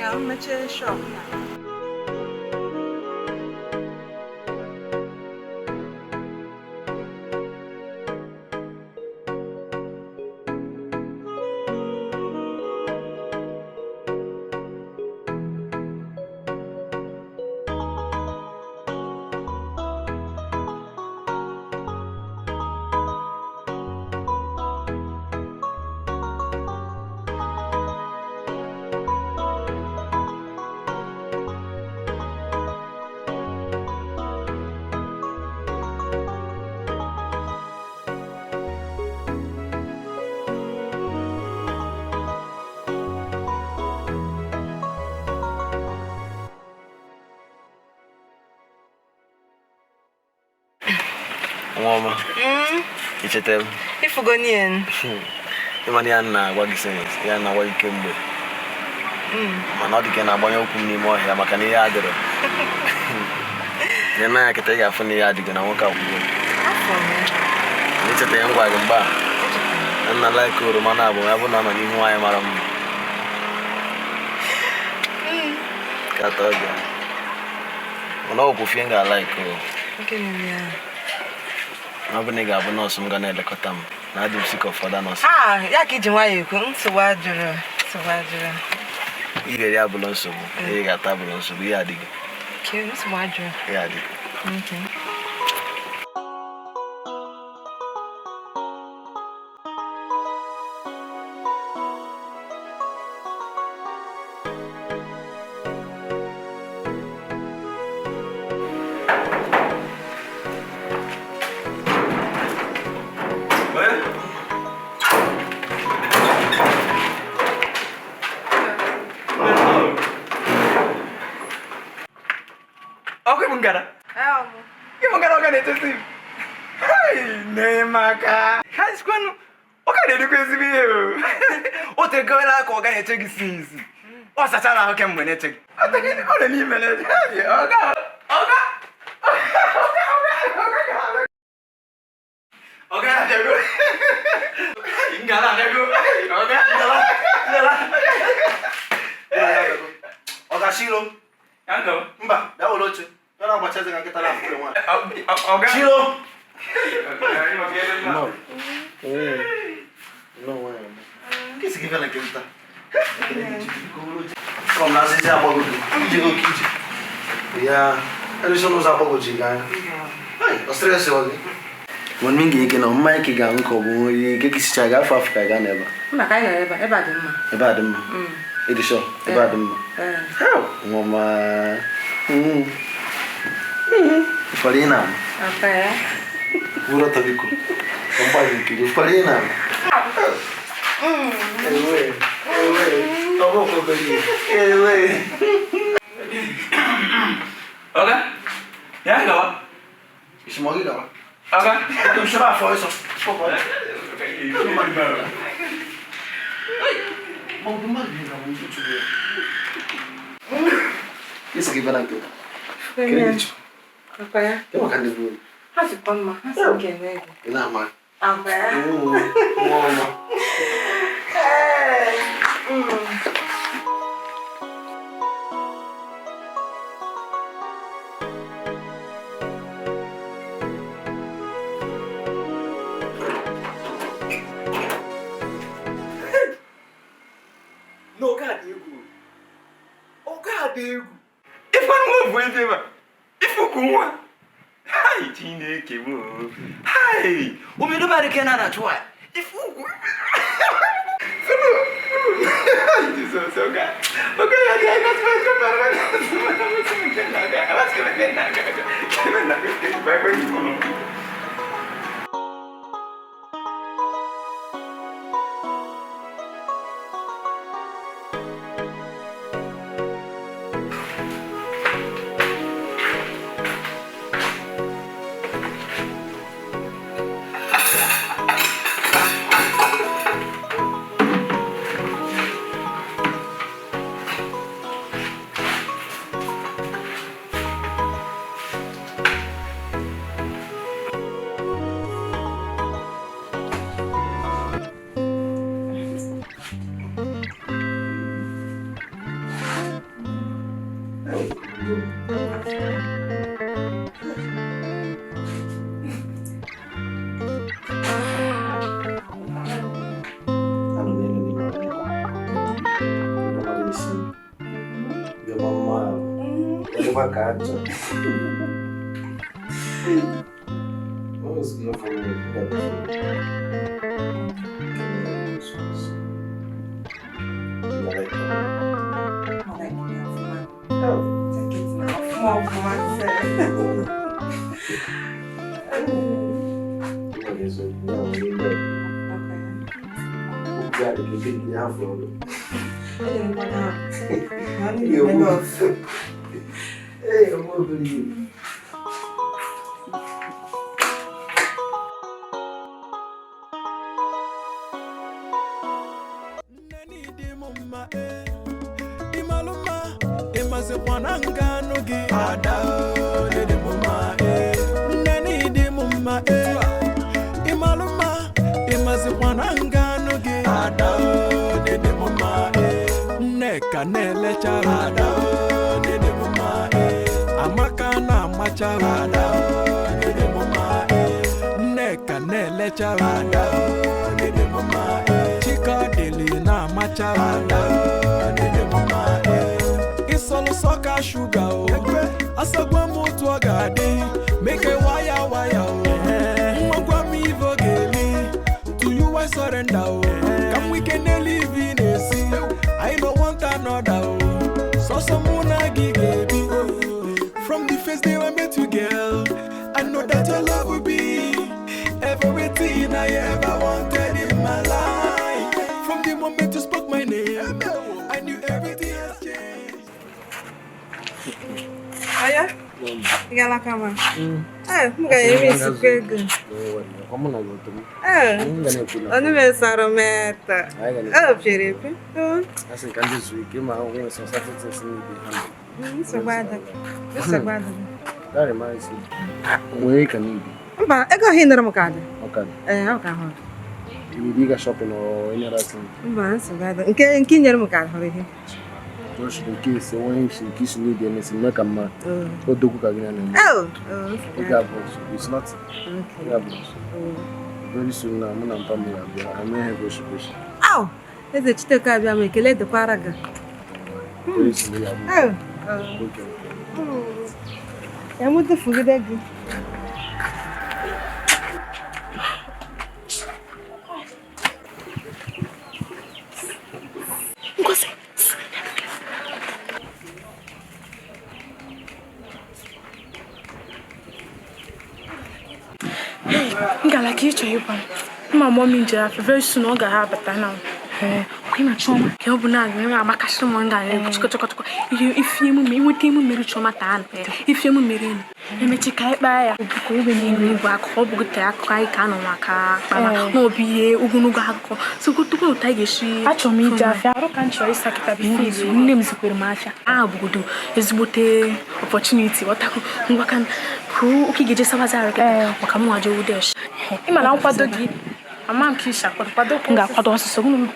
I'm much shop. Mama. Ichetem. Ifugonian. Imani yana what you say? Yana what you came with. Mana di kana banyo kumni mo ya makani ya adero. Yana akete ya funi ya diga na woka ku. Ichete yangwa gamba. Anna like ko mana abo ya bona mani ho ay maram. Katoga. Ona okufienga like ko. Okay, yeah. I'm going to go to the hospital. I'm sick of other nurses. Ah, ya ki jinwa yiku nsuwajuru. Iye ya bulonso. Iye ga ta bulonso bi ya diga. Okay, nsuwajuru. Ya diga. Okay. What's that? I can't win it. I think it's on an email. Come now, say about yeah, and so nos about Jigan. Hey, stress only. When we get on my kigan, come, you get his chaga for Africa never. About them. It is so about them. How, Mama? Farina. Okay. What are you? Come Farina. Anyway. Okay? Yeah, go. It's more good. Okay? I'm sure for us. Yes, give it uncle. Okay. You can do. How's it going, ma? How's it going? Not man. No, God, you good. Oh, God, you good. If one move with him, if you go, hi, Teenage move. Hi, woman, nobody can try. If you Jesus, oh God. Okay, let's go. That reminds me. Where can you be? But I got hinder mukada. Okay. Okay. You bigger shopping or any other thing? But so bad. In Kenya mukada hore. Just in case when she kiss me the anything make a man. Go do cook again. Oh. It's not. Okay. Very soon now, I'm not family. I may have a Oh. Is it to carry a make the paraga? Very soon. Okay. I'm with the food again. Like you, my mom in jail very soon. I have a now. I'm trauma. You're not a if you with him, married trauma. If you marry, you may take it by a good back, hope good take I can no be Ugunuga. So good to go, Tiger. She actually me, Jaff. I can't choice Sakata be names with Macha. I would do is what opportunity. What can who get just as I come on, Joe Dash. I'm an alpha doggy. A man kisha, but I don't think I was so good.